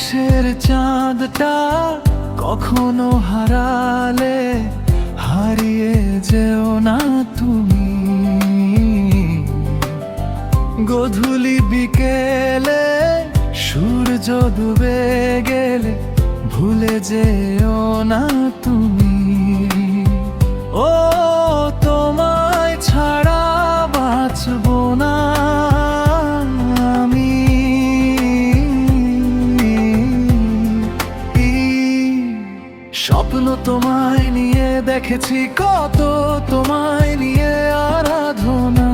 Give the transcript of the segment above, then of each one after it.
আকাশের চাঁদটা কখনো হারালে হারিয়ে যেও না তুমি। গধূলি বিকেলে সূর্য ডুবে গেলে ভুলে যেও না তুমি। ও তোমায় ছাড়া বাঁচব না আমি। স্বপ্ন তোমায় নিয়ে দেখেছি কত, তোমায় নিয়ে আরাধনা।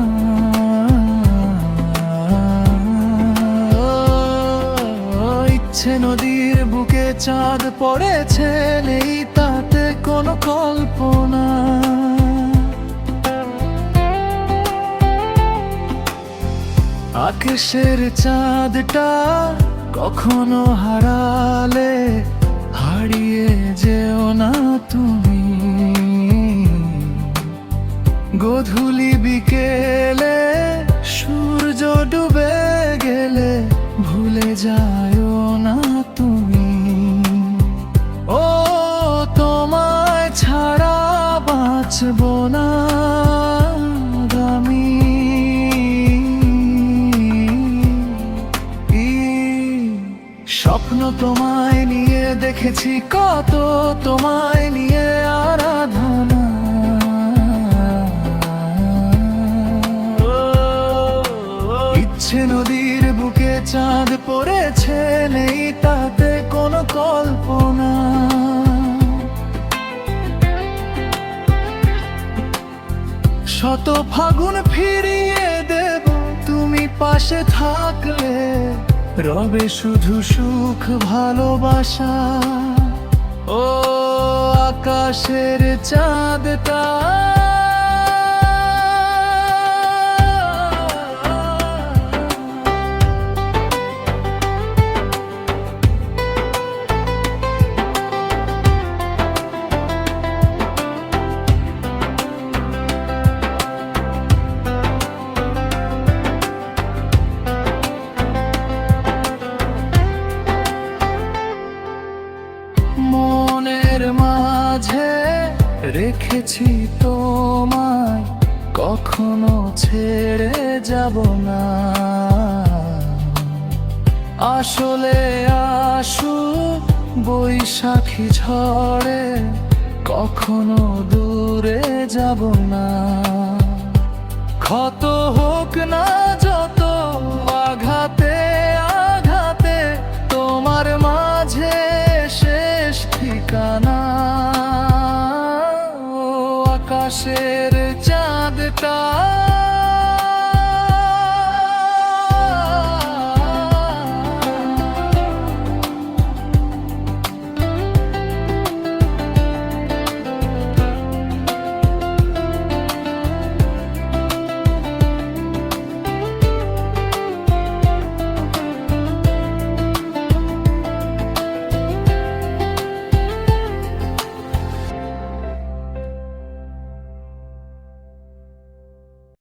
ইচ্ছে নদীর বুকে চাঁদ পড়েছে, নেই তাতে কোনো কল্পনা। আকাশের চাঁদটা কখনো হারালে হারিয়ে যেও না তুমি। গধূলি বিকেলে সূর্য ডুবে গেলে ভুলে যাও না তুমি। ও তোমায় ছাড়া বাঁচব না আমি। স্বপ্ন তোমায় নিয়ে দেখেছি কত, তোমায় নিয়ে আরাধনা। ইচ্ছে নদীর বুকে চাঁদ পড়েছে, নেই তাতে কোনো কল্পনা। শত ফাগুন ফিরিয়ে দেব তুমি পাশে থাকলে, রবে শুধু সুখ ভালোবাসা। ও আকাশের চাঁদটা মনের মাঝে রেখেছি তোমায়, কখনো ছেড়ে যাব না। আসলে আসু বৈশাখী ঝড়ে কখনো দূরে যাব না। ক্ষত হোক না যত আঘাতে আঘাতে, তোমার মাঝে শেষ ঠিকানা। ও আকাশের চাঁদটা